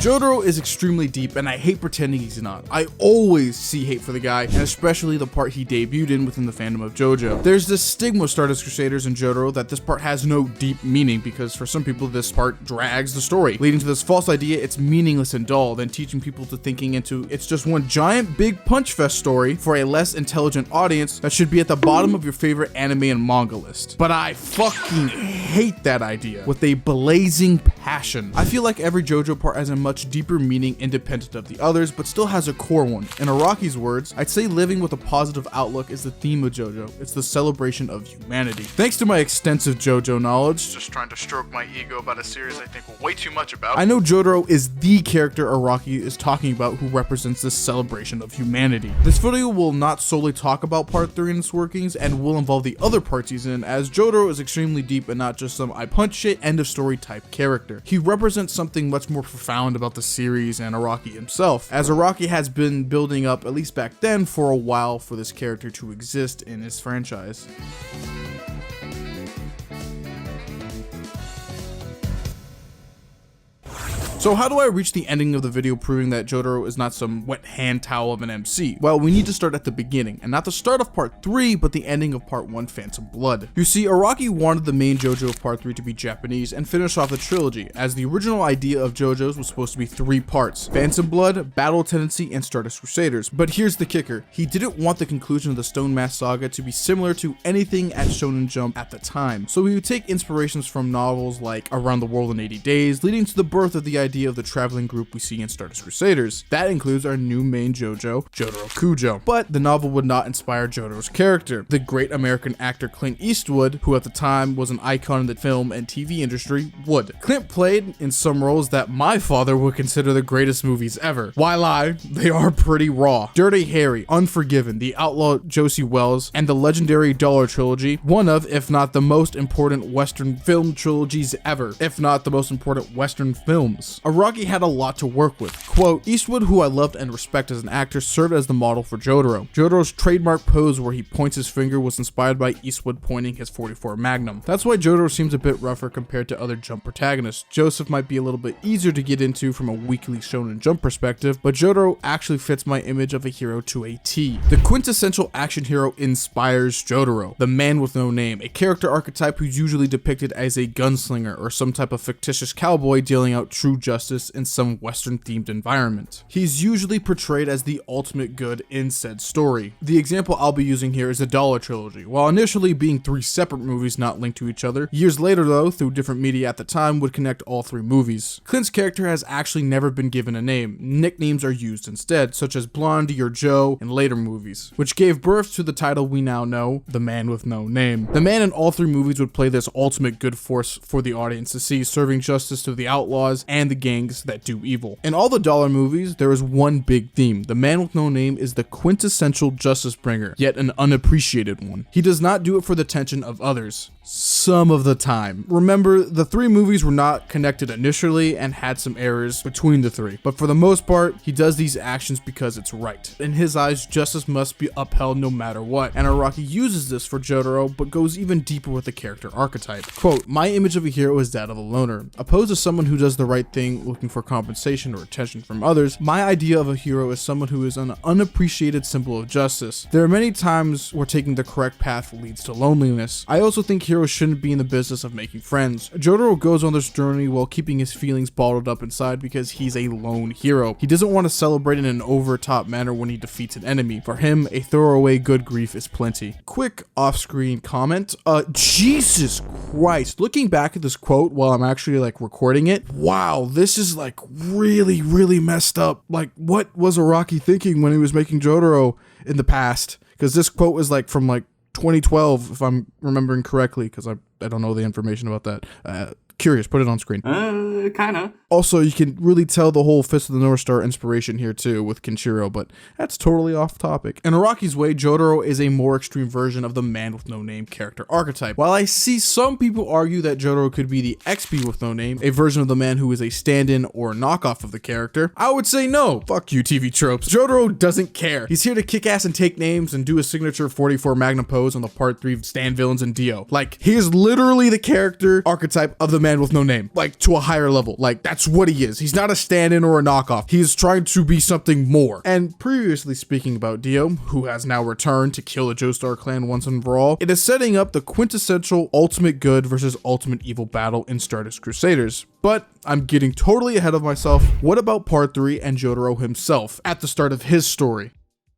Jotaro is extremely deep, and I hate pretending he's not. I always see hate for the guy, and especially the part he debuted in within the fandom of Jojo. There's this stigma with Stardust Crusaders and Jotaro that this part has no deep meaning, because for some people this part drags the story, leading to this false idea it's meaningless and dull, then teaching people to thinking into it's just one giant big punch fest story for a less intelligent audience that should be at the bottom of your favorite anime and manga list. But I fucking hate that idea with a blazing passion. I feel like every Jojo part has a much deeper meaning independent of the others, but still has a core one. In Araki's words, I'd say living with a positive outlook is the theme of Jojo. It's the celebration of humanity. Thanks to my extensive Jojo knowledge, just trying to stroke my ego about a series I think way too much about, I know Jotaro is the character Araki is talking about who represents this celebration of humanity. This video will not solely talk about part 3 and its workings, and will involve the other parts he's in, as Jotaro is extremely deep and not just some I punch shit end of story type character. He represents something much more profound about the series and Araki himself, as Araki has been building up, at least back then, for a while for this character to exist in his franchise. So how do I reach the ending of the video proving that Jotaro is not some wet hand towel of an MC? Well, we need to start at the beginning, and not the start of part 3, but the ending of part 1, Phantom Blood. You see, Araki wanted the main Jojo of part 3 to be Japanese and finish off the trilogy, as the original idea of Jojo's was supposed to be 3 parts: Phantom Blood, Battle Tendency, and Stardust Crusaders. But here's the kicker: he didn't want the conclusion of the Stone Mask Saga to be similar to anything at Shonen Jump at the time, so he would take inspirations from novels like Around the World in 80 Days, leading to the birth of the idea of the traveling group we see in Stardust Crusaders. That includes our new main Jojo, Jotaro Kujo. But the novel would not inspire Jotaro's character. The great American actor Clint Eastwood, who at the time was an icon in the film and TV industry, would. Clint played in some roles that my father would consider the greatest movies ever. Why lie? They are pretty raw. Dirty Harry, Unforgiven, The Outlaw Josie Wells, and the legendary Dollar Trilogy, one of, if not the most important Western film trilogies ever, if not the most important Western films. Araki had a lot to work with. Quote, Eastwood, who I loved and respect as an actor, served as the model for Jotaro. Jotaro's trademark pose where he points his finger was inspired by Eastwood pointing his .44 Magnum. That's why Jotaro seems a bit rougher compared to other Jump protagonists. Joseph might be a little bit easier to get into from a weekly Shonen Jump perspective, but Jotaro actually fits my image of a hero to a T. The quintessential action hero inspires Jotaro, the man with no name, a character archetype who's usually depicted as a gunslinger or some type of fictitious cowboy dealing out true justice in some Western themed environment. He's usually portrayed as the ultimate good in said story. The example I'll be using here is the Dollar Trilogy. While initially being 3 separate movies not linked to each other, years later though, through different media at the time, would connect all 3 movies. Clint's character has actually never been given a name. Nicknames are used instead, such as Blondie or Joe in later movies, which gave birth to the title we now know, The Man with No Name. The man in all 3 movies would play this ultimate good force for the audience to see, serving justice to the outlaws and the gangs that do evil. In all the Dollar movies, there is one big theme. The man with no name is the quintessential justice bringer, yet an unappreciated one. He does not do it for the attention of others. Some of the time. Remember, the 3 movies were not connected initially and had some errors between the 3, but for the most part, he does these actions because it's right. In his eyes, justice must be upheld no matter what, and Araki uses this for Jotaro, but goes even deeper with the character archetype. Quote, my image of a hero is that of a loner. Opposed to someone who does the right thing looking for compensation or attention from others, my idea of a hero is someone who is an unappreciated symbol of justice. There are many times where taking the correct path leads to loneliness. I also think heroes shouldn't be in the business of making friends. Jotaro goes on this journey while keeping his feelings bottled up inside because he's a lone hero. He doesn't want to celebrate in an over-top manner when he defeats an enemy. For him, a throwaway good grief is plenty. Quick off-screen comment. Jesus Christ. Looking back at this quote while I'm actually recording it, wow, this is really messed up. What was Araki thinking when he was making Jotaro in the past? Because this quote was from 2012, if I'm remembering correctly, because I don't know the information about that. Curious, put it on screen. Kinda. Also, you can really tell the whole Fist of the North Star inspiration here too with Kenshiro, but that's totally off topic. In Araki's way, Jotaro is a more extreme version of the man with no name character archetype. While I see some people argue that Jotaro could be the XP with no name, a version of the man who is a stand-in or knockoff of the character, I would say no. Fuck you, TV tropes. Jotaro doesn't care. He's here to kick ass and take names and do a signature 44 Magnum pose on the part 3 stand villains in Dio. He is literally the character archetype of the man with no name, to a higher level. That's That's what he is. He's not a stand-in or a knockoff. He is trying to be something more. And previously speaking about Dio, who has now returned to kill the Joestar clan once and for all, it is setting up the quintessential ultimate good versus ultimate evil battle in Stardust Crusaders. But I'm getting totally ahead of myself. What about part 3 and Jotaro himself at the start of his story?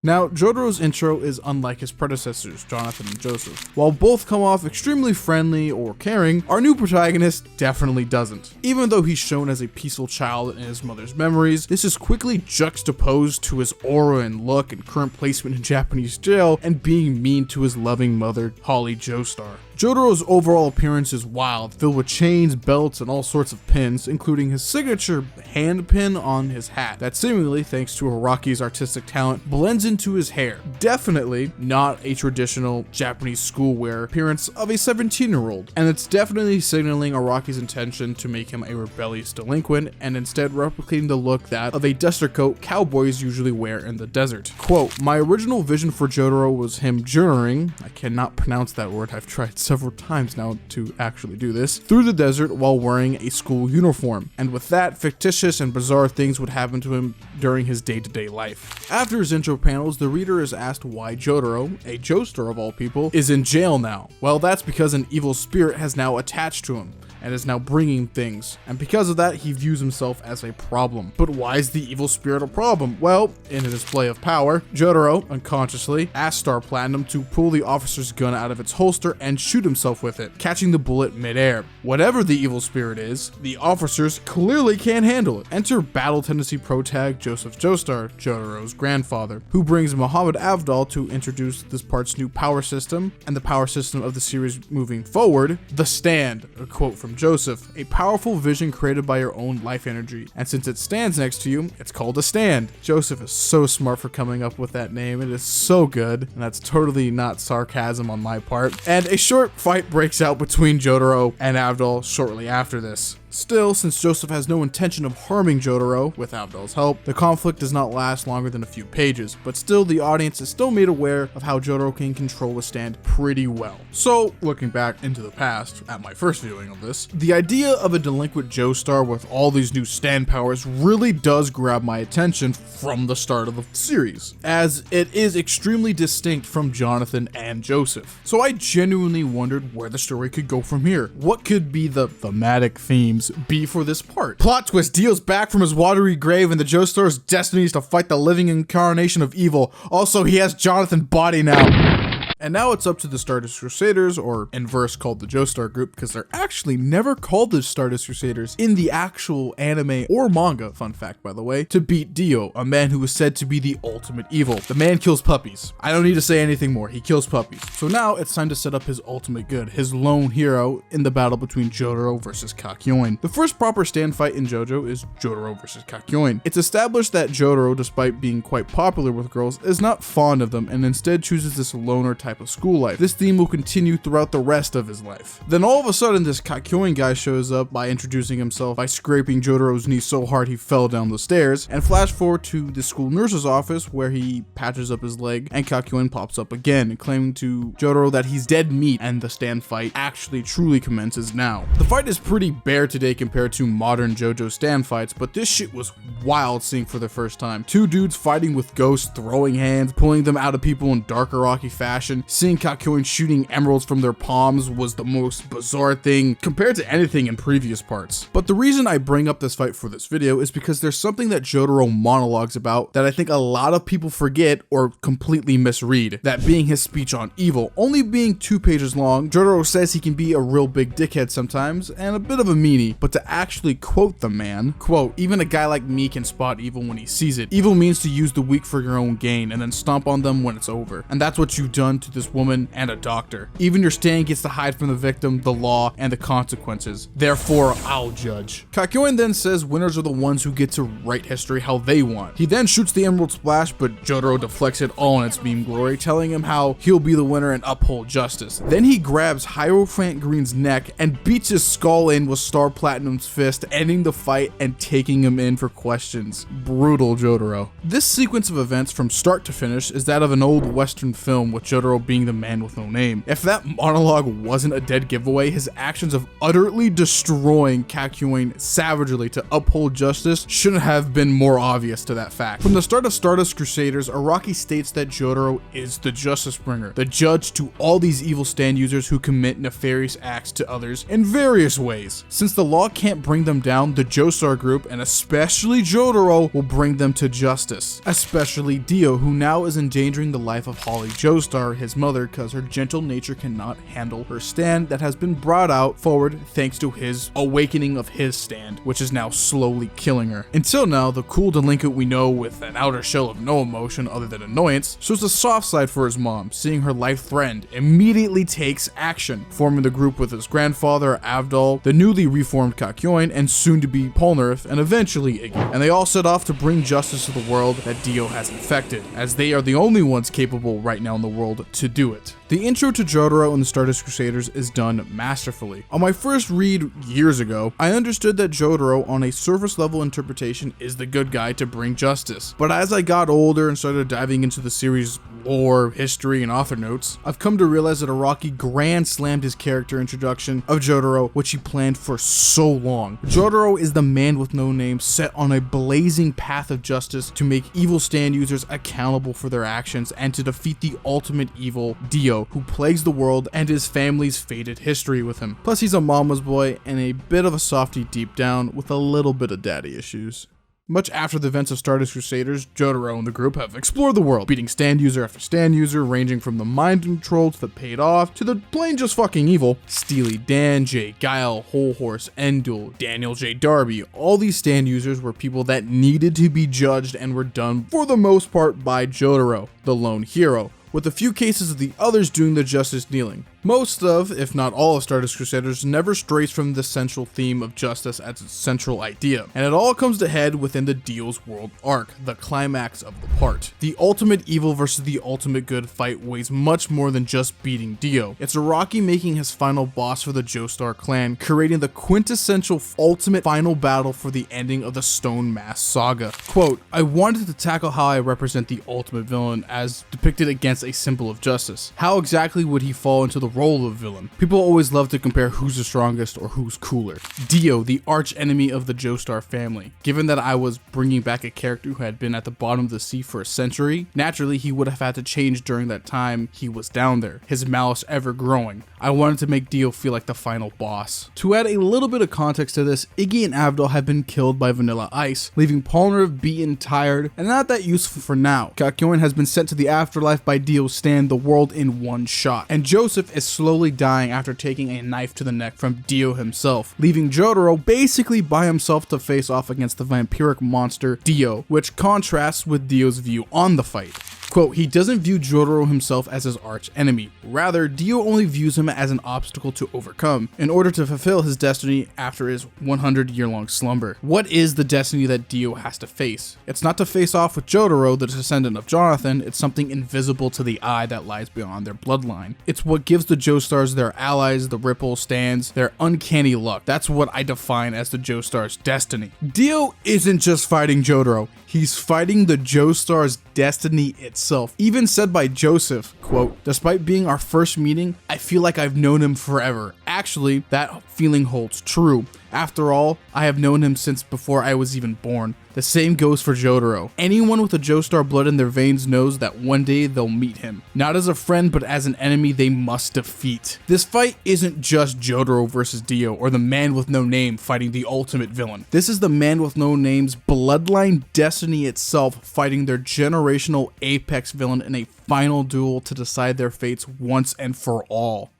Now, Jotaro's intro is unlike his predecessors, Jonathan and Joseph. While both come off extremely friendly or caring, our new protagonist definitely doesn't. Even though he's shown as a peaceful child in his mother's memories, this is quickly juxtaposed to his aura and look and current placement in Japanese jail and being mean to his loving mother, Holly Joestar. Jotaro's overall appearance is wild, filled with chains, belts, and all sorts of pins, including his signature hand pin on his hat that seemingly, thanks to Araki's artistic talent, blends into his hair. Definitely not a traditional Japanese schoolwear appearance of a 17-year-old, and it's definitely signaling Araki's intention to make him a rebellious delinquent and instead replicating the look that of a duster coat cowboys usually wear in the desert. Quote, "My original vision for Jotaro was him journeying," I cannot pronounce that word, I've tried several times now to actually do this, "through the desert while wearing a school uniform, and with that, fictitious and bizarre things would happen to him during his day-to-day life." After his intro panels, the reader is asked why Jotaro, a Joestar of all people, is in jail now. Well, that's because an evil spirit has now attached to him and is now bringing things, and because of that, he views himself as a problem. But why is the evil spirit a problem? Well, in a display of power, Jotaro, unconsciously, asks Star Platinum to pull the officer's gun out of its holster and shoot himself with it, catching the bullet mid-air. Whatever the evil spirit is, the officers clearly can't handle it. Enter Battle Tendency Pro Tag Joseph Joestar, Jotaro's grandfather, who brings Muhammad Avdol to introduce this part's new power system, and the power system of the series moving forward, the Stand, a quote from Joseph, "A powerful vision created by your own life energy, and since it stands next to you, it's called a stand." Joseph is so smart for coming up with that name. It is so good, and that's totally not sarcasm on my part. And a short fight breaks out between Jotaro and Avdol shortly after this. Still, since Joseph has no intention of harming Jotaro with Avdol's help, the conflict does not last longer than a few pages, but still the audience is still made aware of how Jotaro can control the stand pretty well. So, looking back into the past, at my first viewing of this, the idea of a delinquent Joestar with all these new stand powers really does grab my attention from the start of the series, as it is extremely distinct from Jonathan and Joseph. So I genuinely wondered where the story could go from here. What could be the thematic themes be for this part? Plot twist, Dio's back from his watery grave and the Joestar's destiny is to fight the living incarnation of evil. Also, he has Jonathan's body now. And now it's up to the Stardust Crusaders, or in verse called the Joestar group, because they're actually never called the Stardust Crusaders in the actual anime or manga, fun fact by the way, to beat Dio, a man who is said to be the ultimate evil. The man kills puppies. I don't need to say anything more, he kills puppies. So now it's time to set up his ultimate good, his lone hero in the battle between Jotaro versus Kakyoin. The first proper stand fight in JoJo is Jotaro versus Kakyoin. It's established that Jotaro, despite being quite popular with girls, is not fond of them and instead chooses this loner type of school life. This theme will continue throughout the rest of his life. Then all of a sudden this Kakyoin guy shows up by introducing himself by scraping Jotaro's knee so hard he fell down the stairs, and flash forward to the school nurse's office where he patches up his leg and Kakyoin pops up again, claiming to Jotaro that he's dead meat, and the stand fight actually truly commences now. The fight is pretty bare today compared to modern JoJo stand fights, but this shit was wild seeing for the first time. Two dudes fighting with ghosts, throwing hands, pulling them out of people in dark Araki fashion. Seeing Kakyoin shooting emeralds from their palms was the most bizarre thing compared to anything in previous parts. But the reason I bring up this fight for this video is because there's something that Jotaro monologues about that I think a lot of people forget or completely misread, that being his speech on evil. Only being 2 pages long, Jotaro says he can be a real big dickhead sometimes and a bit of a meanie, but to actually quote the man, quote, "Even a guy like me can spot evil when he sees it. Evil means to use the weak for your own gain and then stomp on them when it's over. And that's what you've done to this woman and a doctor. Even your stand gets to hide from the victim, the law, and the consequences. Therefore, I'll judge." Kakyoin then says winners are the ones who get to write history how they want. He then shoots the emerald splash, but Jotaro deflects it all in its beam glory, telling him how he'll be the winner and uphold justice. Then he grabs Hierophant Green's neck and beats his skull in with Star Platinum's fist, ending the fight and taking him in for questions. Brutal Jotaro. This sequence of events from start to finish is that of an old western film, with Jotaro Jotaro being the man with no name. If that monologue wasn't a dead giveaway, his actions of utterly destroying Kakyoin savagely to uphold justice shouldn't have been more obvious to that fact. From the start of Stardust Crusaders, Araki states that Jotaro is the justice bringer, the judge to all these evil stand users who commit nefarious acts to others in various ways. Since the law can't bring them down, the Joestar group, and especially Jotaro, will bring them to justice. Especially Dio, who now is endangering the life of Holly Joestar, his mother, because her gentle nature cannot handle her stand that has been brought out forward thanks to his awakening of his stand, which is now slowly killing her. Until now, the cool delinquent we know with an outer shell of no emotion other than annoyance shows the soft side for his mom. Seeing her life threatened, immediately takes action, forming the group with his grandfather, Avdol, the newly reformed Kakyoin, and soon to be Polnareff, and eventually Iggy. And they all set off to bring justice to the world that Dio has infected, as they are the only ones capable right now in the world to do it. The intro to Jotaro and the Stardust Crusaders is done masterfully. On my first read years ago, I understood that Jotaro, on a surface level interpretation, is the good guy to bring justice. But as I got older and started diving into the series' lore, history, and author notes, I've come to realize that Araki grand slammed his character introduction of Jotaro, which he planned for so long. Jotaro is the man with no name set on a blazing path of justice to make evil stand users accountable for their actions and to defeat the ultimate evil, Dio, who plagues the world and his family's fated history with him. Plus, he's a mama's boy and a bit of a softie deep down with a little bit of daddy issues. Much after the events of Stardust Crusaders, Jotaro and the group have explored the world, beating stand user after stand user, ranging from the mind control to the paid off to the plain just fucking evil. Steely Dan, Jay Guile, Whole Horse, Endul, Daniel J. Darby, all these stand users were people that needed to be judged and were done for the most part by Jotaro, the lone hero, with a few cases of the others doing the justice dealing. Most of, if not all of Stardust Crusaders never strays from the central theme of justice as its central idea, and it all comes to head within the Dio's World arc, the climax of the part. The ultimate evil versus the ultimate good fight weighs much more than just beating Dio. It's Araki making his final boss for the Joestar clan, creating the quintessential ultimate final battle for the ending of the Stone Mask saga. Quote, "I wanted to tackle how I represent the ultimate villain as depicted against a symbol of justice. How exactly would he fall into the role of villain? People always love to compare who's the strongest or who's cooler. Dio, the arch enemy of the Joestar family. Given that I was bringing back a character who had been at the bottom of the sea for a century, naturally he would have had to change during that time he was down there, his malice ever growing. I wanted to make Dio feel like the final boss." To add a little bit of context to this, Iggy and Avdol have been killed by Vanilla Ice, leaving Polnareff beaten, tired, and not that useful for now. Kakyoin has been sent to the afterlife by Dio's stand, the world in one shot, and Joseph is slowly dying after taking a knife to the neck from Dio himself, leaving Jotaro basically by himself to face off against the vampiric monster Dio, which contrasts with Dio's view on the fight. Quote, "He doesn't view Jotaro himself as his arch enemy. Rather, Dio only views him as an obstacle to overcome in order to fulfill his destiny after his 100-year-long slumber. What is the destiny that Dio has to face? It's not to face off with Jotaro, the descendant of Jonathan. It's something invisible to the eye that lies beyond their bloodline. It's what gives the Joestars their allies, the Ripple stands, their uncanny luck. That's what I define as the Joestars' destiny. Dio isn't just fighting Jotaro. He's fighting the Joestar's destiny itself. Even said by Joseph, quote, "Despite being our first meeting, I feel like I've known him forever." Actually, that feeling holds true. After all, I have known him since before I was even born. The same goes for Jotaro. Anyone with a Joestar blood in their veins knows that one day they'll meet him. Not as a friend, but as an enemy they must defeat. This fight isn't just Jotaro versus Dio, or the man with no name fighting the ultimate villain. This is the man with no name's bloodline destiny itself fighting their generational apex villain in a final duel to decide their fates once and for all.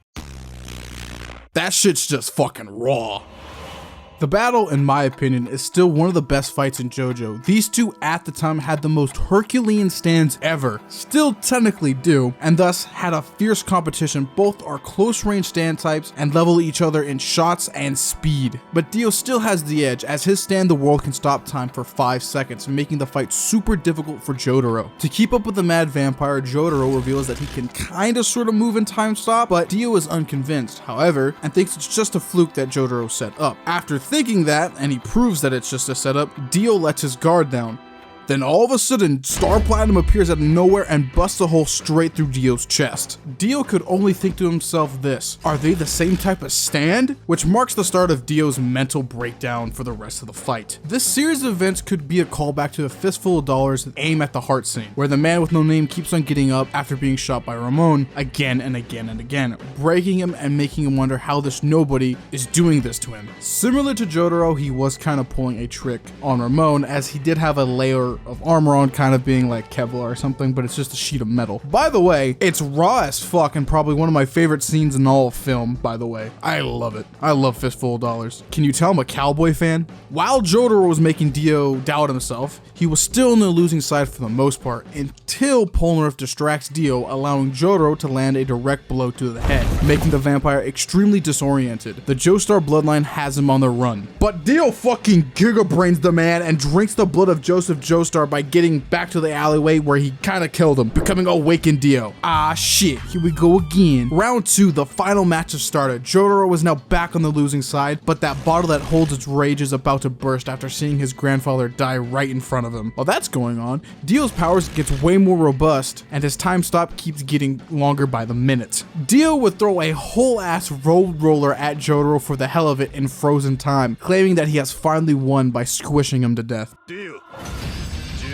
That shit's just fucking raw. The battle, in my opinion, is still one of the best fights in JoJo. These two at the time had the most Herculean stands ever, still technically do, and thus had a fierce competition. Both are close range stand types and level each other in shots and speed. But Dio still has the edge, as his stand the world can stop time for 5 seconds, making the fight super difficult for Jotaro. To keep up with the mad vampire, Jotaro reveals that he can kinda sorta move in time stop, but Dio is unconvinced, however, and thinks it's just a fluke that Jotaro set up. After thinking that, and he proves that it's just a setup, Dio lets his guard down. Then all of a sudden, Star Platinum appears out of nowhere and busts a hole straight through Dio's chest. Dio could only think to himself this: are they the same type of stand? Which marks the start of Dio's mental breakdown for the rest of the fight. This series of events could be a callback to the Fistful of Dollars Aim at the Heart scene, where the man with no name keeps on getting up after being shot by Ramon again and again and again, breaking him and making him wonder how this nobody is doing this to him. Similar to Jotaro, he was kind of pulling a trick on Ramon, as he did have a layer of armor on, kind of being like Kevlar or something, but it's just a sheet of metal. By the way, it's raw as fuck and probably one of my favorite scenes in all of film, by the way. I love it. I love Fistful of Dollars. Can you tell I'm a cowboy fan? While Jotaro was making Dio doubt himself, he was still in the losing side for the most part, until Polnareff distracts Dio, allowing Jotaro to land a direct blow to the head, making the vampire extremely disoriented. The Joestar bloodline has him on the run. But Dio fucking gigabrains the man and drinks the blood of Joseph Joestar by getting back to the alleyway where he kinda killed him, becoming awakened Dio. Ah shit, here we go again. Round 2, the final match has started. Jotaro is now back on the losing side, but that bottle that holds its rage is about to burst after seeing his grandfather die right in front of him. While that's going on, Dio's powers gets way more robust, and his time stop keeps getting longer by the minute. Dio would throw a whole ass road roller at Jotaro for the hell of it in frozen time, claiming that he has finally won by squishing him to death.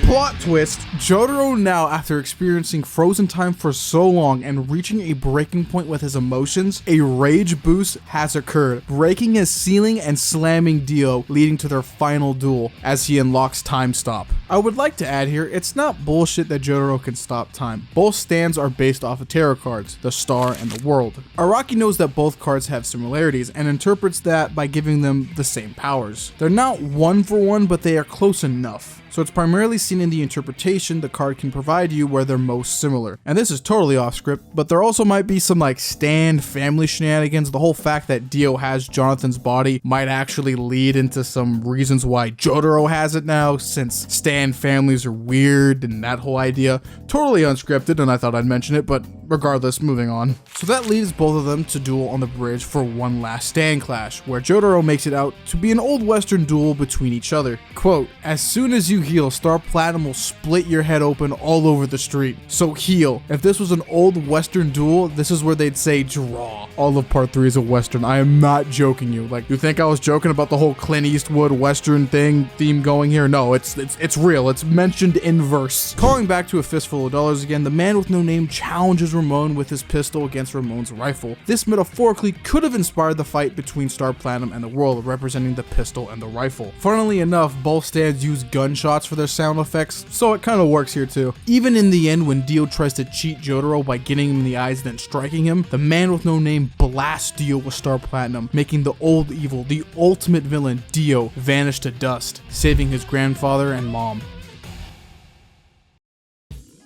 Plot twist, Jotaro now, after experiencing frozen time for so long and reaching a breaking point with his emotions, a rage boost has occurred, breaking his ceiling and slamming Dio, leading to their final duel as he unlocks time stop. I would like to add here, it's not bullshit that Jotaro can stop time. Both stands are based off of tarot cards, the star and the world. Araki knows that both cards have similarities and interprets that by giving them the same powers. They're not one for one, but they are close enough. So it's primarily seen in the interpretation the card can provide you where they're most similar. And this is totally off script, but there also might be some like stand family shenanigans. The whole fact that Dio has Jonathan's body might actually lead into some reasons why Jotaro has it now, since stand families are weird and that whole idea. Totally unscripted, and I thought I'd mention it, but regardless, moving on. So that leaves both of them to duel on the bridge for one last stand clash, where Jotaro makes it out to be an old western duel between each other. Quote, "As soon as you heal, Star Platinum will split your head open all over the street. So heal." If this was an old western duel, this is where they'd say draw. All of part 3 is a western. I am not joking you. Like, you think I was joking about the whole Clint Eastwood western theme going here? No, it's real. It's mentioned in verse. Calling back to a Fistful of Dollars again, the man with no name challenges Ramon with his pistol against Ramon's rifle. This metaphorically could have inspired the fight between Star Platinum and the world, representing the pistol and the rifle. Funnily enough, both stands use gunshots for their sound effects, so it kind of works here too. Even in the end, when Dio tries to cheat Jotaro by getting him in the eyes then striking him, the man with no name blasts Dio with Star Platinum, making the old evil, the ultimate villain, Dio, vanish to dust, saving his grandfather and mom.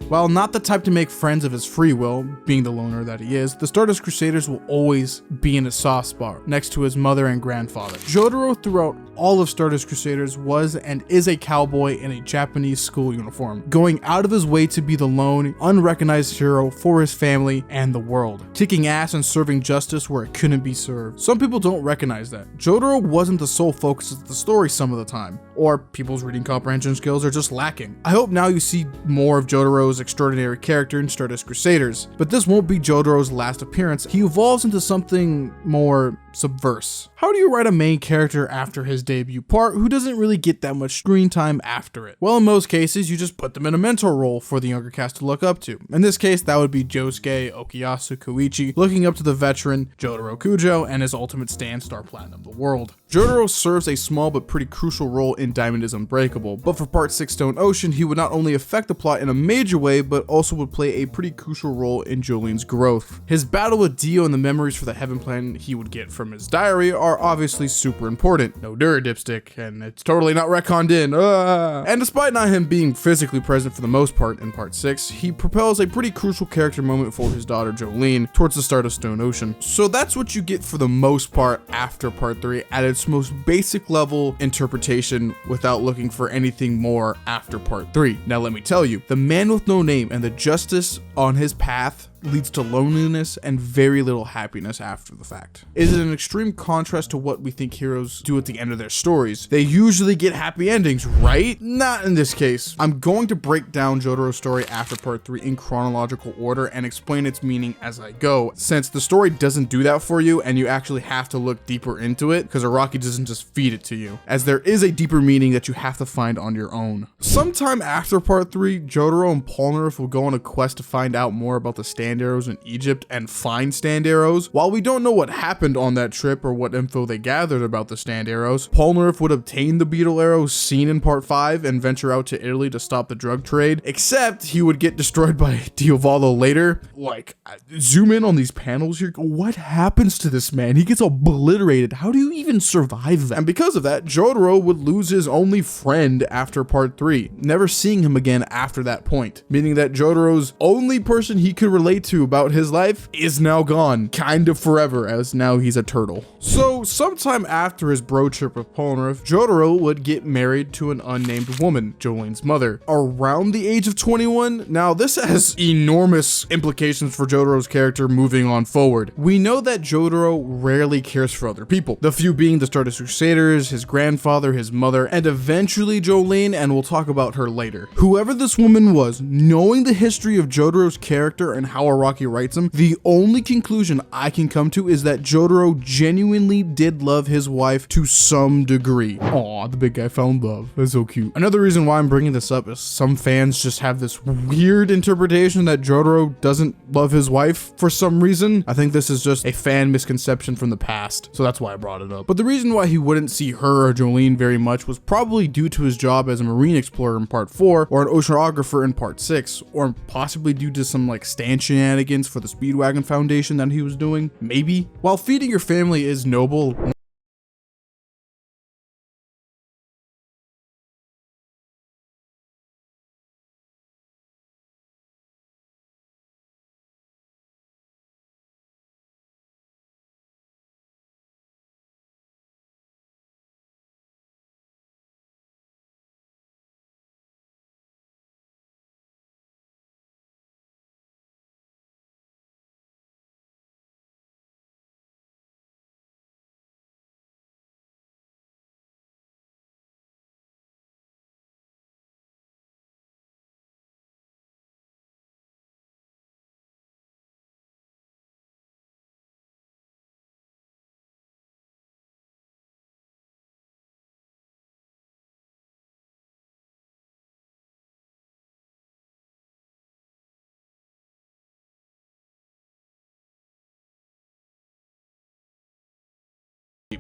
While not the type to make friends of his free will, being the loner that he is, the Stardust Crusaders will always be in a soft spot next to his mother and grandfather. Jotaro, throughout all of Stardust Crusaders, was and is a cowboy in a Japanese school uniform, going out of his way to be the lone, unrecognized hero for his family and the world, kicking ass and serving justice where it couldn't be served. Some people don't recognize that. Jotaro wasn't the sole focus of the story some of the time, or people's reading comprehension skills are just lacking. I hope now you see more of Jotaro's extraordinary character in Stardust Crusaders, but this won't be Jotaro's last appearance. He evolves into something more subverse. How do you write a main character after his debut part who doesn't really get that much screen time after it? Well, in most cases, you just put them in a mentor role for the younger cast to look up to. In this case, that would be Josuke Okuyasu Koichi, looking up to the veteran Jotaro Kujo and his ultimate stand, Star Platinum, the world. Jotaro serves a small but pretty crucial role in Diamond is Unbreakable, but for part 6 Stone Ocean, he would not only affect the plot in a major way, but also would play a pretty crucial role in Jolene's growth. His battle with Dio and the memories for the Heaven Plan he would get from his diary are obviously super important. No dipstick, and it's totally not retconned in. And despite not him being physically present for the most part in part 6, he propels a pretty crucial character moment for his daughter Jolene towards the start of Stone Ocean. So that's what you get for the most part after part 3 at its most basic level interpretation, without looking for anything more after part 3. Now let me tell you, the man with no name and the justice on his path leads to loneliness and very little happiness after the fact. It is an extreme contrast to what we think heroes do at the end of their stories. They usually get happy endings, right? Not in this case. I'm going to break down Jotaro's story after part 3 in chronological order and explain its meaning as I go, since the story doesn't do that for you and you actually have to look deeper into it because Araki doesn't just feed it to you, as there is a deeper meaning that you have to find on your own. Sometime after part 3, Jotaro and Polnareff will go on a quest to find out more about the stand arrows in Egypt and find stand arrows. While we don't know what happened on that trip or what info they gathered about the stand arrows, Polnareff would obtain the beetle arrows seen in part 5 and venture out to Italy to stop the drug trade, except he would get destroyed by Diavolo later. Like, zoom in on these panels here. What happens to this man? He gets obliterated. How do you even survive that? And because of that, Jotaro would lose his only friend after part 3, never seeing him again after that point, meaning that Jotaro's only person he could relate to about his life is now gone, kind of forever, as now he's a turtle. So sometime after his bro trip with Polnareff, Jotaro would get married to an unnamed woman, Jolene's mother, around the age of 21. Now this has enormous implications for Jotaro's character moving on forward. We know that Jotaro rarely cares for other people, the few being the Stardust Crusaders, his grandfather, his mother, and eventually Jolene, and we'll talk about her later. Whoever this woman was, knowing the history of Jotaro's character and how Araki writes him, the only conclusion I can come to is that Jotaro genuinely did love his wife to some degree. Aw, the big guy found love. That's so cute. Another reason why I'm bringing this up is some fans just have this weird interpretation that Jotaro doesn't love his wife for some reason. I think this is just a fan misconception from the past, so that's why I brought it up. But the reason why he wouldn't see her or Jolene very much was probably due to his job as a marine explorer in part 4 or an oceanographer in part 6, or possibly due to some like stand shenanigans for the Speedwagon Foundation that he was doing, maybe. While feeding your family is noble,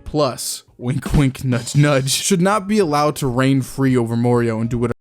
plus, wink wink nudge nudge, should not be allowed to reign free over Morio and do whatever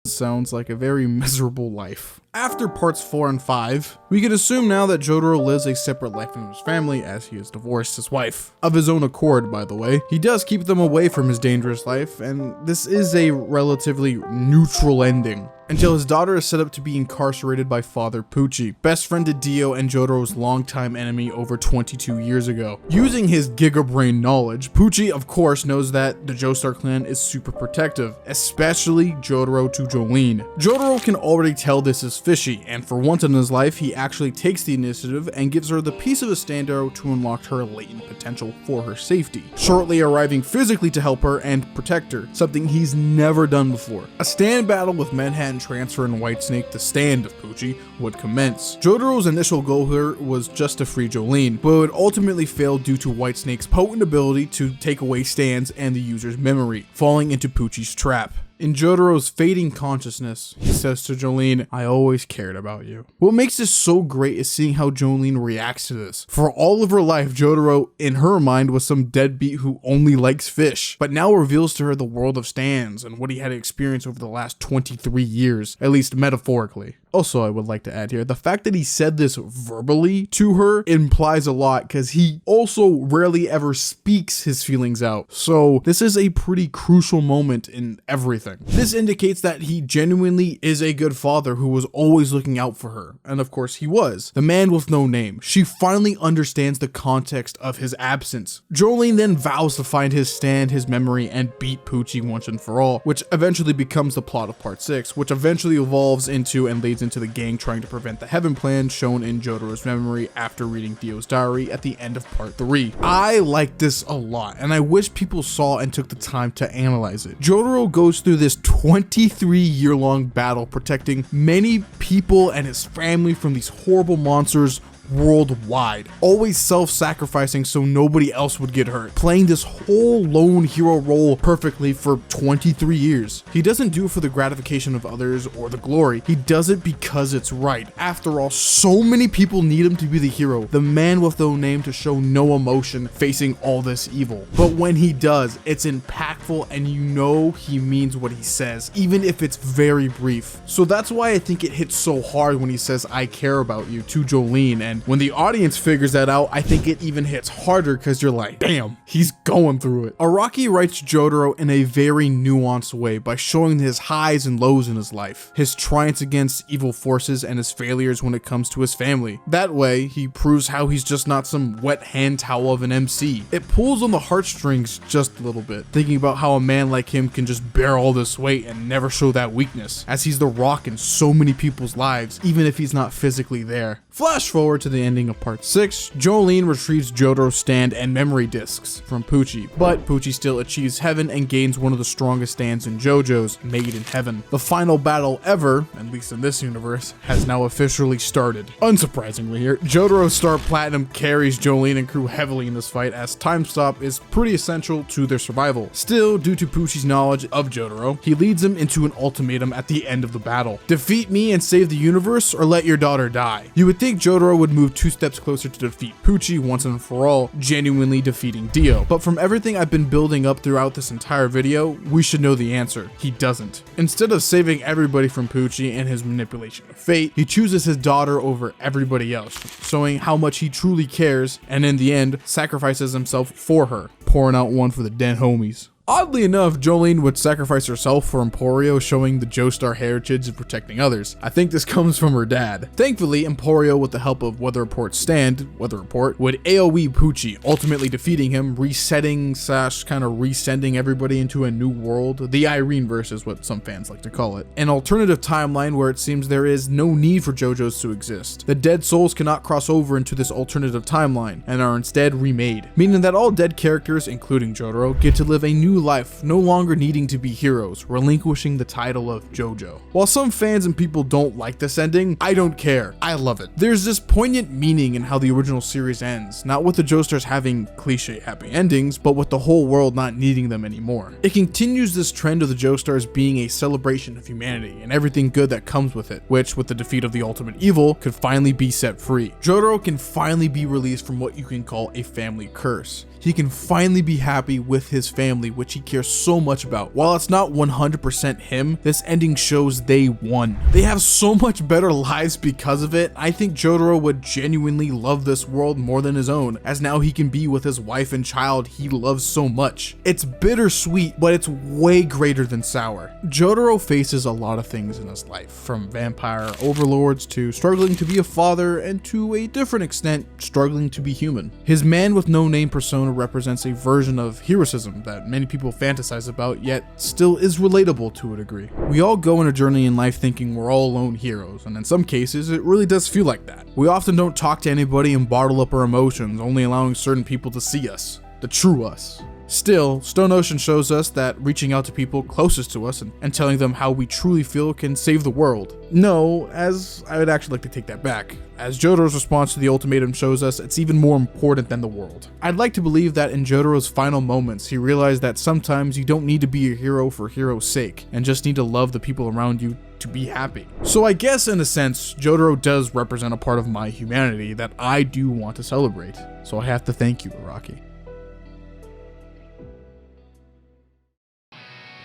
sounds like a very miserable life. After parts 4 and 5, we can assume now that Jotaro lives a separate life from his family as he has divorced his wife. Of his own accord, by the way. He does keep them away from his dangerous life, and this is a relatively neutral ending, until his daughter is set up to be incarcerated by Father Pucci, best friend to Dio and Jotaro's longtime enemy over 22 years ago. Using his gigabrain knowledge, Pucci of course knows that the Joestar clan is super protective, especially Jotaro to Jolene. Jotaro can already tell this is fishy, and for once in his life, he actually takes the initiative and gives her the piece of a stand arrow to unlock her latent potential for her safety, shortly arriving physically to help her and protect her, something he's never done before. A stand battle with Manhattan Transfer and Whitesnake, the stand of Pucci, would commence. Jotaro's initial goal here was just to free Jolene, but would ultimately fail due to Whitesnake's potent ability to take away stands and the user's memory, falling into Pucci's trap. In Jotaro's fading consciousness, he says to Jolene, "I always cared about you." What makes this so great is seeing how Jolene reacts to this. For all of her life, Jotaro, in her mind, was some deadbeat who only likes fish, but now reveals to her the world of stands and what he had experienced over the last 23 years, at least metaphorically. Also, I would like to add here, the fact that he said this verbally to her implies a lot, because he also rarely ever speaks his feelings out. So this is a pretty crucial moment in everything. This indicates that he genuinely is a good father who was always looking out for her. And of course he was. The man with no name. She finally understands the context of his absence. Jolene then vows to find his stand, his memory, and beat Poochie once and for all, which eventually becomes the plot of part 6, which eventually evolves into and leads into the gang trying to prevent the Heaven Plan shown in Jotaro's memory after reading Dio's diary at the end of part 3. I like this a lot, and I wish people saw and took the time to analyze it. Jotaro goes through this 23-year-long battle protecting many people and his family from these horrible monsters worldwide, always self-sacrificing so nobody else would get hurt, playing this whole lone hero role perfectly for 23 years. He doesn't do it for the gratification of others or the glory. He does it because it's right. After all, so many people need him to be the hero, the man with no name, to show no emotion facing all this evil. But when he does, it's impactful and you know he means what he says, even if it's very brief. So that's why I think it hits so hard when he says, "I care about you" to Jolene, and when the audience figures that out, I think it even hits harder because you're like, damn, he's going through it. Araki writes Jotaro in a very nuanced way by showing his highs and lows in his life, his triumphs against evil forces and his failures when it comes to his family. That way, he proves how he's just not some wet hand towel of an MC. It pulls on the heartstrings just a little bit, thinking about how a man like him can just bear all this weight and never show that weakness, as he's the rock in so many people's lives, even if he's not physically there. Flash forward to the ending of part 6, Jolene retrieves Jotaro's stand and memory discs from Poochie, but Poochie still achieves heaven and gains one of the strongest stands in JoJo's, Made in Heaven. The final battle ever, at least in this universe, has now officially started. Unsurprisingly here, Jotaro's Star Platinum carries Jolene and crew heavily in this fight, as time stop is pretty essential to their survival. Still, due to Poochie's knowledge of Jotaro, he leads him into an ultimatum at the end of the battle. Defeat me and save the universe, or let your daughter die. You would think Jotaro would move 2 steps closer to defeat Poochie once and for all, genuinely defeating Dio. But from everything I've been building up throughout this entire video, we should know the answer. He doesn't. Instead of saving everybody from Poochie and his manipulation of fate, he chooses his daughter over everybody else, showing how much he truly cares, and in the end, sacrifices himself for her, pouring out one for the dead homies. Oddly enough, Jolene would sacrifice herself for Emporio, showing the Joestar heritage of protecting others. I think this comes from her dad. Thankfully, Emporio, with the help of Weather Report's stand, Weather Report, would AoE Poochie, ultimately defeating him, resetting / kind of resending everybody into a new world. The Irene-verse is what some fans like to call it. An alternative timeline where it seems there is no need for JoJo's to exist. The dead souls cannot cross over into this alternative timeline, and are instead remade, meaning that all dead characters, including Jotaro, get to live a new life, no longer needing to be heroes, relinquishing the title of Jojo. While some fans and people don't like this ending, I don't care. I love it. There's this poignant meaning in how the original series ends, not with the Joestars having cliche happy endings, but with the whole world not needing them anymore. It continues this trend of the Joestars being a celebration of humanity and everything good that comes with it, which, with the defeat of the ultimate evil, could finally be set free. Jotaro can finally be released from what you can call a family curse. He can finally be happy with his family, which he cares so much about. While it's not 100% him, this ending shows they won. They have so much better lives because of it. I think Jotaro would genuinely love this world more than his own, as now he can be with his wife and child he loves so much. It's bittersweet, but it's way greater than sour. Jotaro faces a lot of things in his life, from vampire overlords to struggling to be a father, and to a different extent, struggling to be human. His man with no name persona represents a version of heroism that many people fantasize about, yet still is relatable to a degree. We all go on a journey in life thinking we're all lone heroes, and in some cases it really does feel like that. We often don't talk to anybody and bottle up our emotions, only allowing certain people to see us, the true us. Still, Stone Ocean shows us that reaching out to people closest to us and telling them how we truly feel can save the world. No, as I would actually like to take that back. As Jotaro's response to the ultimatum shows us, it's even more important than the world. I'd like to believe that in Jotaro's final moments, he realized that sometimes you don't need to be a hero for hero's sake, and just need to love the people around you to be happy. So I guess in a sense, Jotaro does represent a part of my humanity that I do want to celebrate. So I have to thank you, Araki.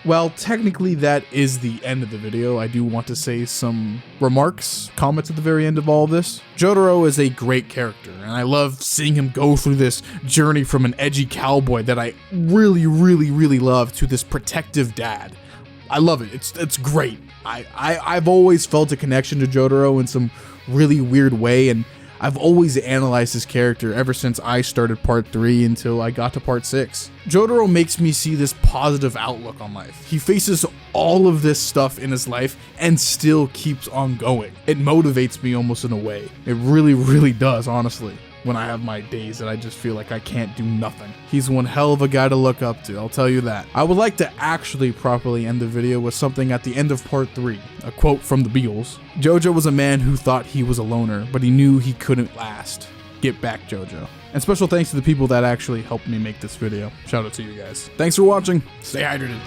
Well, technically that is the end of the video. I do want to say some comments at the very end of all of this. Jotaro is a great character, and I love seeing him go through this journey from an edgy cowboy that I really love to this protective dad. I love it. It's great. I've always felt a connection to Jotaro in some really weird way, and I've always analyzed his character ever since I started part 3 until I got to part 6. Jotaro makes me see this positive outlook on life. He faces all of this stuff in his life and still keeps on going. It motivates me almost in a way. It really does, honestly. When I have my days that I just feel like I can't do nothing. He's one hell of a guy to look up to, I'll tell you that. I would like to actually properly end the video with something at the end of part 3, a quote from the Beatles. Jojo was a man who thought he was a loner, but he knew he couldn't last. Get back, Jojo. And special thanks to the people that actually helped me make this video. Shout out to you guys. Thanks for watching. Stay hydrated.